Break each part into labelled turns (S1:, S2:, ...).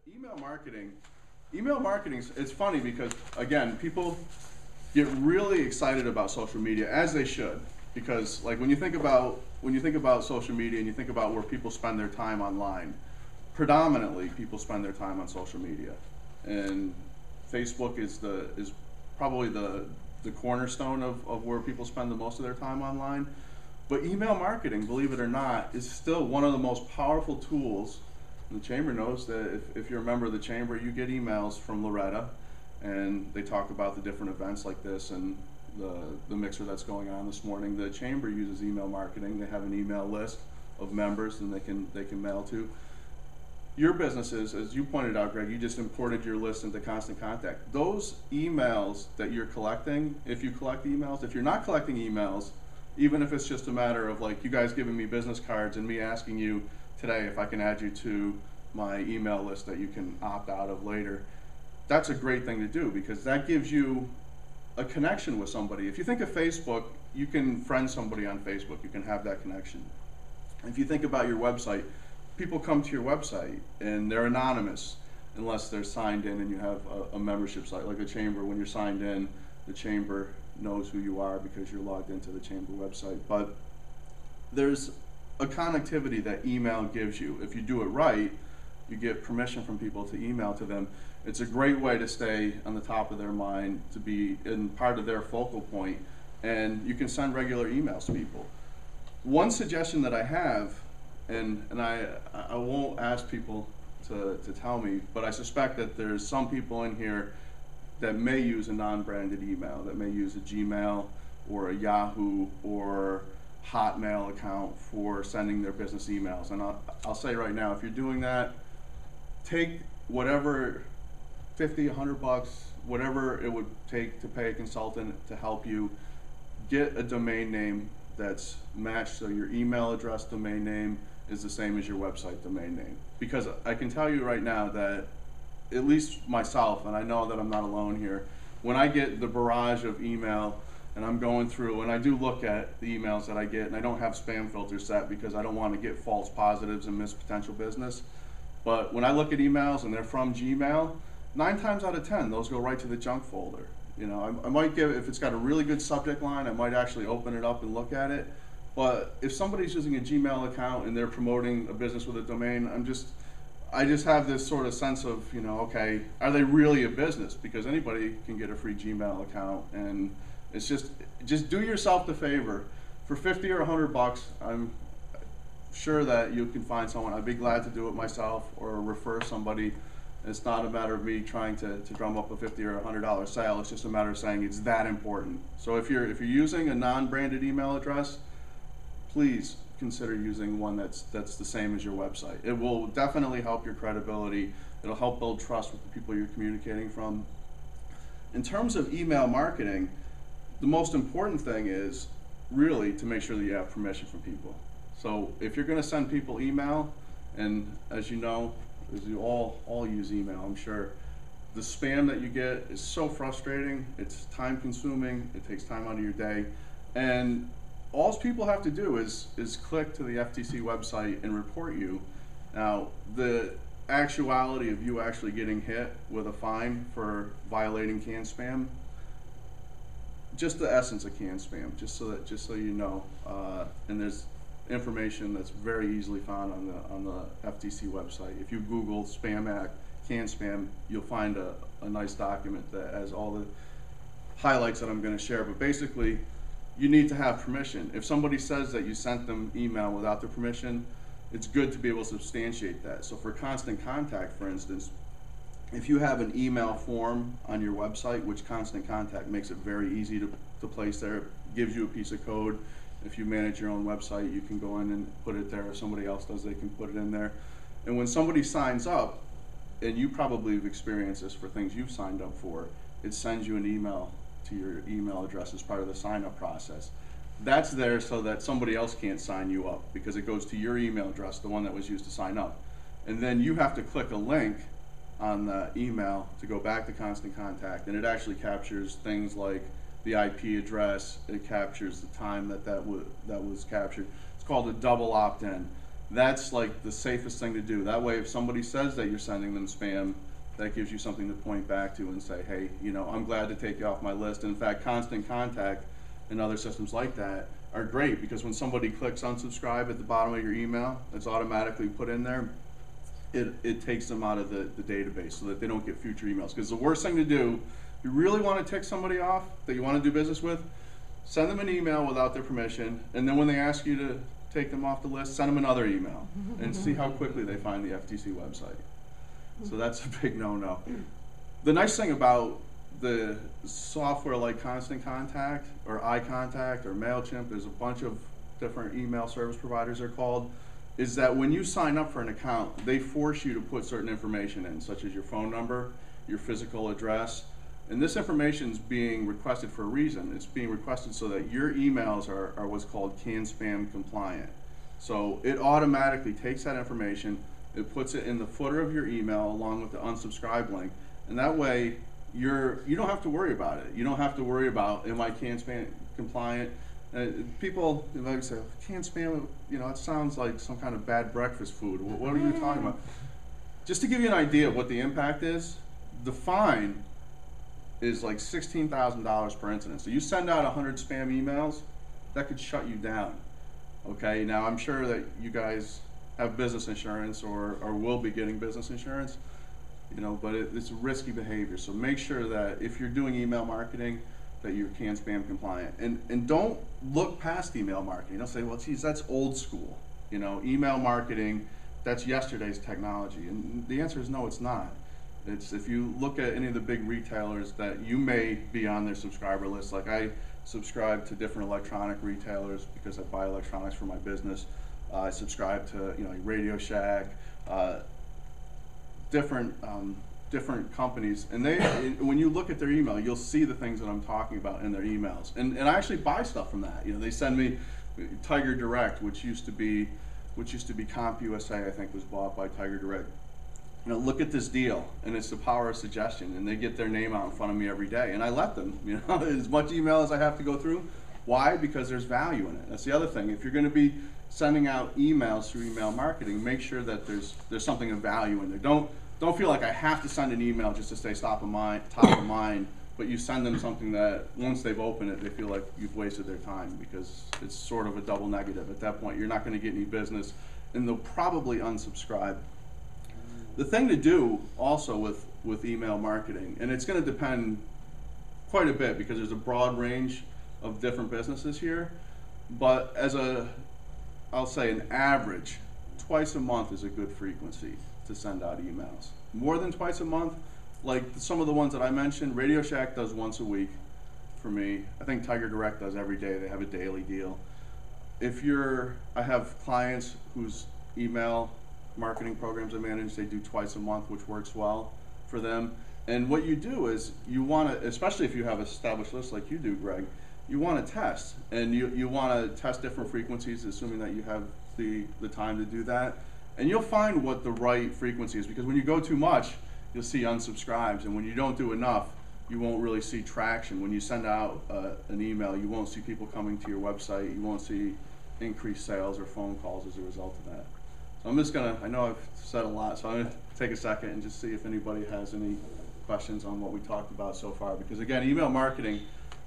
S1: Email marketing, it's funny because, again, people get really excited about social media, as they should, because like when you think about social media and you think about where people spend their time online, predominantly people spend their time on social media, and Facebook is probably the cornerstone of where people spend the most of their time online. But email marketing, believe it or not, is still one of the most powerful tools. And the chamber knows that if you're a member of the chamber, you get emails from Loretta, and they talk about the different events like this and the mixer that's going on this morning. The chamber uses email marketing. They have an email list of members and they can mail to. Your businesses, as you pointed out, Greg, you just imported your list into Constant Contact. Those emails that you're collecting, if you collect emails, if you're not collecting emails, even if it's just a matter of like you guys giving me business cards and me asking you today if I can add you to my email list that you can opt out of later, that's a great thing to do because that gives you a connection with somebody. If you think of Facebook, you can friend somebody on Facebook, you can have that connection. If you think about your website, people come to your website and they're anonymous unless they're signed in and you have a membership site like the chamber. When you're signed in, the chamber knows who you are because you're logged into the chamber website. But there's a connectivity that email gives you. If you do it right, you get permission from people to email to them. It's a great way to stay on the top of their mind, to be in part of their focal point, and you can send regular emails to people. One suggestion that I have, and I won't ask people to tell me, but I suspect that there's some people in here that may use a non-branded email, that may use a Gmail or a Yahoo or Hotmail account for sending their business emails. And I'll say right now, if you're doing that, take whatever, 50, 100 bucks, whatever it would take to pay a consultant to help you get a domain name that's matched so your email address domain name is the same as your website domain name. Because I can tell you right now that, at least myself, and I know that I'm not alone here, when I get the barrage of email and I'm going through and I do look at the emails that I get, and I don't have spam filters set because I don't want to get false positives and miss potential business. But when I look at emails and they're from Gmail, 9 times out of 10, those go right to the junk folder. You know, I might give, if it's got a really good subject line, I might actually open it up and look at it. But if somebody's using a Gmail account and they're promoting a business with a domain, I just have this sort of sense of, you know, okay, are they really a business? Because anybody can get a free Gmail account, and it's just do yourself the favor. For 50 or 100 bucks, I'm sure that you can find someone. I'd be glad to do it myself or refer somebody. It's not a matter of me trying to drum up a $50 or $100 sale. It's just a matter of saying it's that important. So if you're using a non-branded email address, please consider using one that's the same as your website. It will definitely help your credibility. It'll help build trust with the people you're communicating from. In terms of email marketing, the most important thing is really to make sure that you have permission from people. So if you're going to send people email, and as you know, as you all use email, I'm sure, the spam that you get is so frustrating. It's time consuming. It takes time out of your day, and all people have to do is click to the FTC website and report you. Now, the actuality of you actually getting hit with a fine for violating can spam, just the essence of can spam, just so you know, and there's information that's very easily found on the FTC website. If you Google Spam Act, can spam, you'll find a nice document that has all the highlights that I'm going to share. But basically, you need to have permission. If somebody says that you sent them email without their permission, it's good to be able to substantiate that. So for Constant Contact, for instance, if you have an email form on your website, which Constant Contact makes it very easy to place there, it gives you a piece of code. If you manage your own website, you can go in and put it there. If somebody else does, they can put it in there. And when somebody signs up, and you probably have experienced this for things you've signed up for, it sends you an email to your email address as part of the sign-up process. That's there so that somebody else can't sign you up because it goes to your email address, the one that was used to sign up. And then you have to click a link on the email to go back to Constant Contact, and it actually captures things like the IP address. It captures the time that was captured. It's called a double opt-in. that's like the safest thing to do. That way, if somebody says that you're sending them spam, that gives you something to point back to and say, hey, you know, I'm glad to take you off my list. And in fact, Constant Contact and other systems like that are great, because when somebody clicks unsubscribe at the bottom of your email, it's automatically put in there. It takes them out of the database so that they don't get future emails. Because the worst thing to do, if you really want to tick somebody off that you want to do business with, send them an email without their permission, and then when they ask you to take them off the list, send them another email and see how quickly they find the FTC website. So that's a big no-no. The nice thing about the software like Constant Contact or iContact or MailChimp, there's a bunch of different email service providers they're called, is that when you sign up for an account, they force you to put certain information in, such as your phone number, your physical address, and this information is being requested for a reason. It's being requested so that your emails are what's called CAN-SPAM compliant. So it automatically takes that information, it puts it in the footer of your email along with the unsubscribe link, and that way you don't have to worry about it. You don't have to worry about, am I CAN-SPAM compliant? People like say, CAN-SPAM, you know, it sounds like some kind of bad breakfast food. What are you talking about? Just to give you an idea of what the impact is, the fine is like $16,000 per incident. So you send out 100 spam emails, that could shut you down. Okay, now I'm sure that you guys have business insurance or will be getting business insurance, you know, but it's risky behavior. So make sure that if you're doing email marketing, that you're CAN-SPAM compliant. And don't look past email marketing. Don't say, well, geez, that's old school. You know, email marketing, that's yesterday's technology. And the answer is no, it's not. It's, if you look at any of the big retailers that you may be on their subscriber list, like I subscribe to different electronic retailers because I buy electronics for my business. I subscribe to, you know, Radio Shack, different companies, and when you look at their email, you'll see the things that I'm talking about in their emails. And I actually buy stuff from that. You know, they send me Tiger Direct, which used to be CompUSA, I think was bought by Tiger Direct. You know, look at this deal, and it's the power of suggestion, and they get their name out in front of me every day, and I let them, you know, as much email as I have to go through. Why? Because there's value in it. That's the other thing. If you're going to be sending out emails through email marketing, make sure that there's something of value in there. Don't feel like I have to send an email just to stay top of mind, but you send them something that once they've opened it, they feel like you've wasted their time, because it's sort of a double negative. At that point, you're not going to get any business, and they'll probably unsubscribe. The thing to do also with email marketing, and it's going to depend quite a bit because there's a broad range of different businesses here, but I'll say an average, twice a month is a good frequency to send out emails. More than twice a month, like some of the ones that I mentioned, Radio Shack does once a week for me. I think Tiger Direct does every day. They have a daily deal. I have clients whose email marketing programs I manage, they do twice a month, which works well for them. And what you do is you want to, especially if you have an established list like you do, Greg, you want to test, and you want to test different frequencies, assuming that you have the time to do that. And you'll find what the right frequency is, because when you go too much, you'll see unsubscribes, and when you don't do enough, you won't really see traction. When you send out an email, you won't see people coming to your website, you won't see increased sales or phone calls as a result of that. So I'm just gonna, I know I've said a lot, so I'm gonna take a second and just see if anybody has any questions on what we talked about so far, because again, email marketing,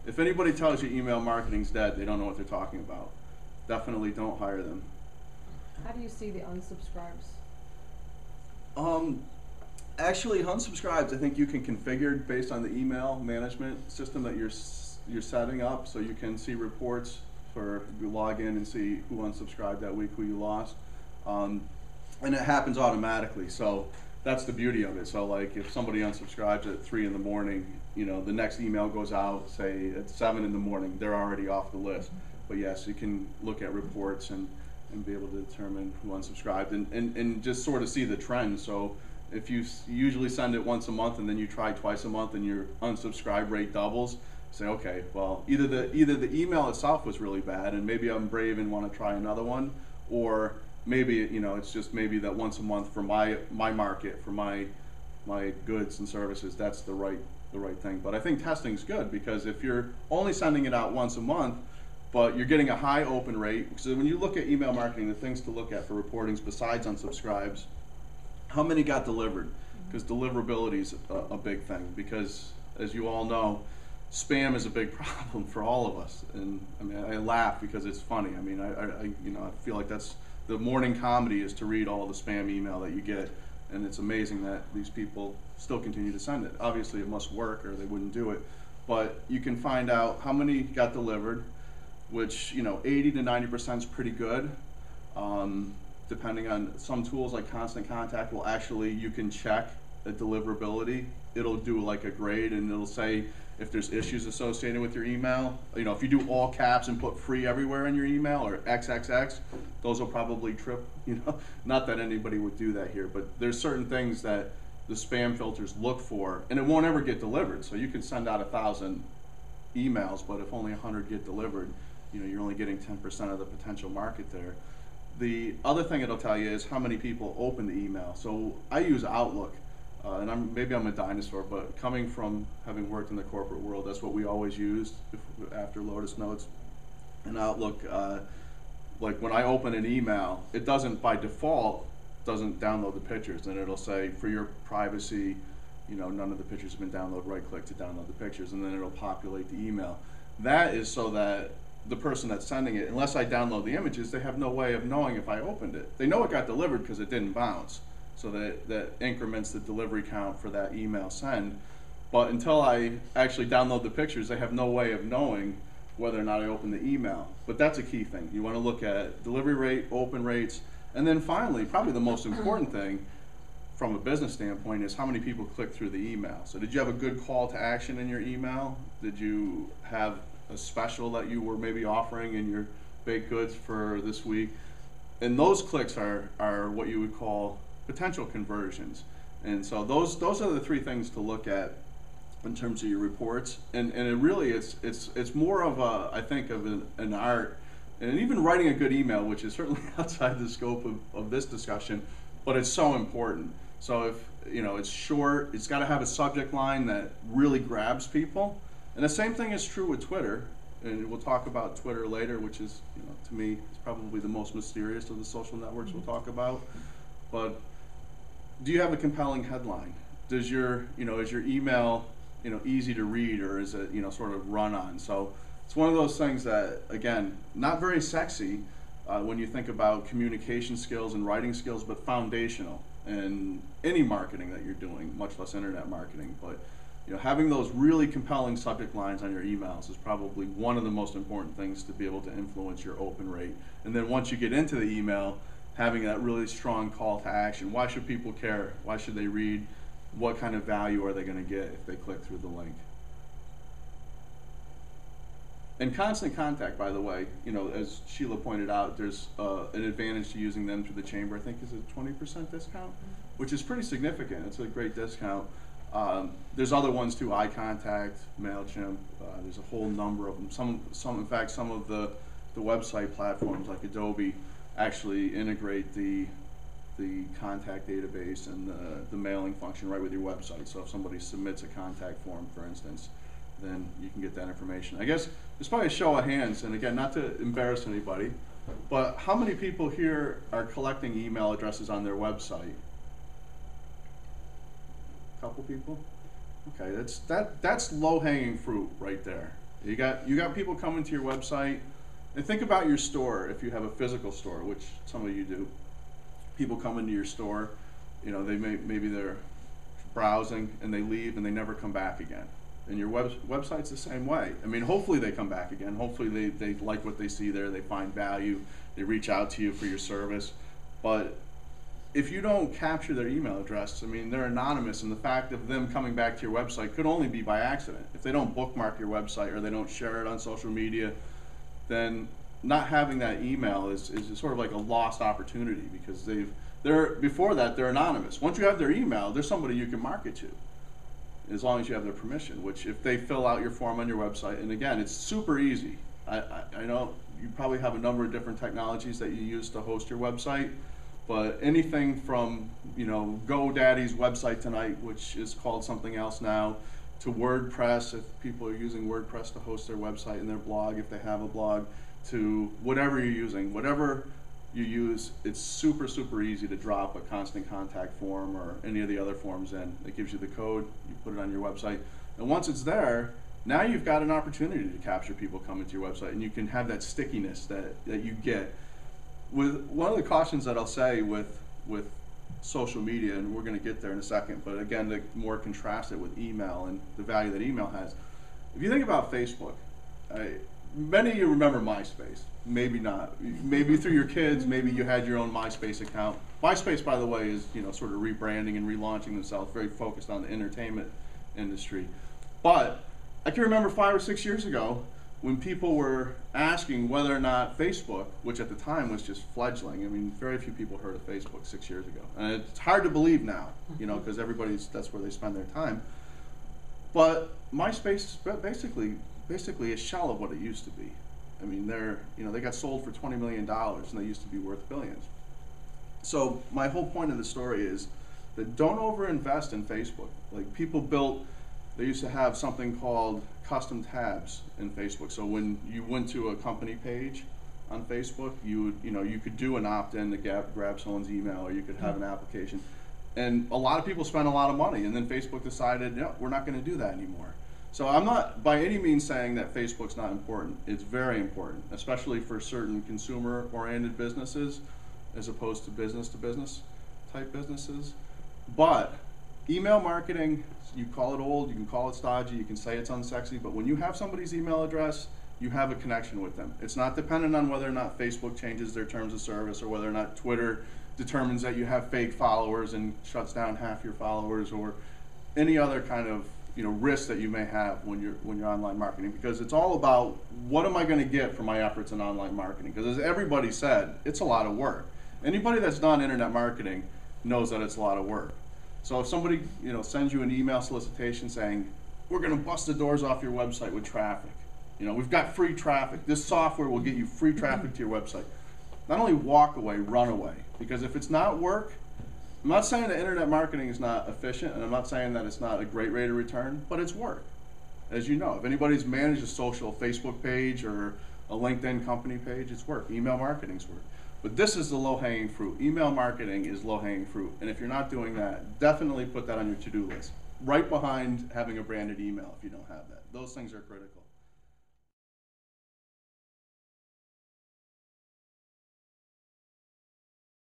S1: if anybody tells you email marketing's dead, they don't know what they're talking about. Definitely don't hire them.
S2: How do you see the unsubscribes?
S1: Actually, unsubscribes, I think you can configure based on the email management system that you're setting up, so you can see reports for, you log in and see who unsubscribed that week, who you lost. And it happens automatically, so that's the beauty of it. So like if somebody unsubscribes at 3 in the morning, you know, the next email goes out, say at 7 in the morning, they're already off the list. But yes, you can look at reports and be able to determine who unsubscribed and just sort of see the trend. So if you usually send it once a month and then you try twice a month and your unsubscribe rate doubles, say, okay, well, either the email itself was really bad and maybe I'm brave and want to try another one, or maybe, you know, it's just maybe that once a month for my market, for my goods and services, that's the right thing. But I think testing's good, because if you're only sending it out once a month, but you're getting a high open rate. So when you look at email marketing, the things to look at for reportings besides unsubscribes, how many got delivered? Because deliverability is a big thing, because as you all know, spam is a big problem for all of us. And I mean, I laugh because it's funny. I mean, I feel like that's the morning comedy, is to read all the spam email that you get, and it's amazing that these people still continue to send it. Obviously, it must work or they wouldn't do it. But you can find out how many got delivered, which 80 to 90% is pretty good. Depending on some tools like Constant Contact will actually, you can check a deliverability. It'll do like a grade, and it'll say if there's issues associated with your email. If you do all caps and put free everywhere in your email, or XXX, those will probably trip. Not that anybody would do that here, but there's certain things that the spam filters look for, and it won't ever get delivered. So you can send out 1,000 emails, but if only 100 get delivered, you're only getting 10% of the potential market there. The other thing it'll tell you is how many people open the email. So I use Outlook, and maybe I'm a dinosaur, but coming from having worked in the corporate world, that's what we always used after Lotus Notes. And Outlook, like when I open an email, it doesn't by default doesn't download the pictures, and it'll say for your privacy, none of the pictures have been downloaded. Right click to download the pictures, and then it'll populate the email. That is so that the person that's sending it, unless I download the images, they have no way of knowing if I opened it. They know it got delivered because it didn't bounce, so that increments the delivery count for that email send. But until I actually download the pictures, they have no way of knowing whether or not I opened the email. But that's a key thing. You want to look at delivery rate, open rates, and then finally, probably the most important thing from a business standpoint is how many people click through the email. So did you have a good call to action in your email? Did you have a special that you were maybe offering in your baked goods for this week? And those clicks are what you would call potential conversions. And so those are the three things to look at in terms of your reports. And it really it's more of I think of an art. And even writing a good email, which is certainly outside the scope of this discussion, but it's so important. So if it's short, it's got to have a subject line that really grabs people. And the same thing is true with Twitter, and we'll talk about Twitter later, which is, to me, is probably the most mysterious of the social networks we'll talk about. But do you have a compelling headline? Does your, is your email, easy to read, or is it, sort of run on? So it's one of those things that, again, not very sexy when you think about communication skills and writing skills, but foundational in any marketing that you're doing, much less internet marketing. But having those really compelling subject lines on your emails is probably one of the most important things to be able to influence your open rate. And then once you get into the email, having that really strong call to action. Why should people care? Why should they read? What kind of value are they going to get if they click through the link? And Constant Contact, by the way, as Sheila pointed out, there's an advantage to using them through the chamber. I think is a 20% discount, which is pretty significant. It's a great discount. There's other ones too, Eye Contact, MailChimp. There's a whole number of them. In fact, some of the website platforms like Adobe actually integrate the contact database and the mailing function right with your website. So if somebody submits a contact form, for instance, then you can get that information. I guess it's probably a show of hands, and again, not to embarrass anybody, but how many people here are collecting email addresses on their website? A couple people? Okay, that's low-hanging fruit right there. You got people coming to your website, and think about your store if you have a physical store, which some of you do. People come into your store, maybe they're browsing and they leave and they never come back again. And your website's the same way. I mean, hopefully they come back again. Hopefully they like what they see there, they find value, they reach out to you for your service. But if you don't capture their email address, I mean, they're anonymous, and the fact of them coming back to your website could only be by accident. If they don't bookmark your website or they don't share it on social media, then not having that email is sort of like a lost opportunity, because before that they're anonymous. Once you have their email, there's somebody you can market to, as long as you have their permission, which if they fill out your form on your website, and again, it's super easy. I know you probably have a number of different technologies that you use to host your website, but anything from GoDaddy's Website Tonight, which is called something else now, to WordPress, if people are using WordPress to host their website and their blog, if they have a blog, to whatever you're using, whatever you use, it's super, super easy to drop a constant contact form or any of the other forms in. It gives you the code, you put it on your website, and once it's there, now you've got an opportunity to capture people coming to your website, and you can have that stickiness that you get. With one of the cautions that I'll say with social media, and we're going to get there in a second, but again, to more contrast it with email and the value that email has. If you think about Facebook, many of you remember MySpace, maybe not. Maybe through your kids, maybe you had your own MySpace account. MySpace, by the way, is sort of rebranding and relaunching themselves, very focused on the entertainment industry. But I can remember 5 or 6 years ago when people were asking whether or not Facebook, which at the time was just fledgling. I mean, very few people heard of Facebook 6 years ago. And it's hard to believe now, because that's where they spend their time. But MySpace is basically a shell of what it used to be. I mean, they got sold for $20 million and they used to be worth billions. So my whole point of the story is that don't overinvest in Facebook. Like they used to have something called custom tabs in Facebook. So when you went to a company page on Facebook, you could do an opt-in to grab someone's email, or you could have an application. And a lot of people spent a lot of money, and then Facebook decided, no, we're not going to do that anymore. So I'm not by any means saying that Facebook's not important. It's very important, especially for certain consumer-oriented businesses as opposed to business type businesses. But email marketing, you call it old, you can call it stodgy, you can say it's unsexy, but when you have somebody's email address, you have a connection with them. It's not dependent on whether or not Facebook changes their terms of service, or whether or not Twitter determines that you have fake followers and shuts down half your followers, or any other kind of risk that you may have when you're online marketing, because it's all about what am I going to get for my efforts in online marketing, because as everybody said, it's a lot of work. Anybody that's done internet marketing knows that it's a lot of work. So if somebody sends you an email solicitation saying, we're going to bust the doors off your website with traffic, we've got free traffic, this software will get you free traffic to your website, not only walk away, run away. Because if it's not work, I'm not saying that internet marketing is not efficient, and I'm not saying that it's not a great rate of return, but it's work. As you know, if anybody's managed a social Facebook page or a LinkedIn company page, it's work. Email marketing's work. But this is the low-hanging fruit. Email marketing is low-hanging fruit. And if you're not doing that, definitely put that on your to-do list. Right behind having a branded email if you don't have that. Those things are critical.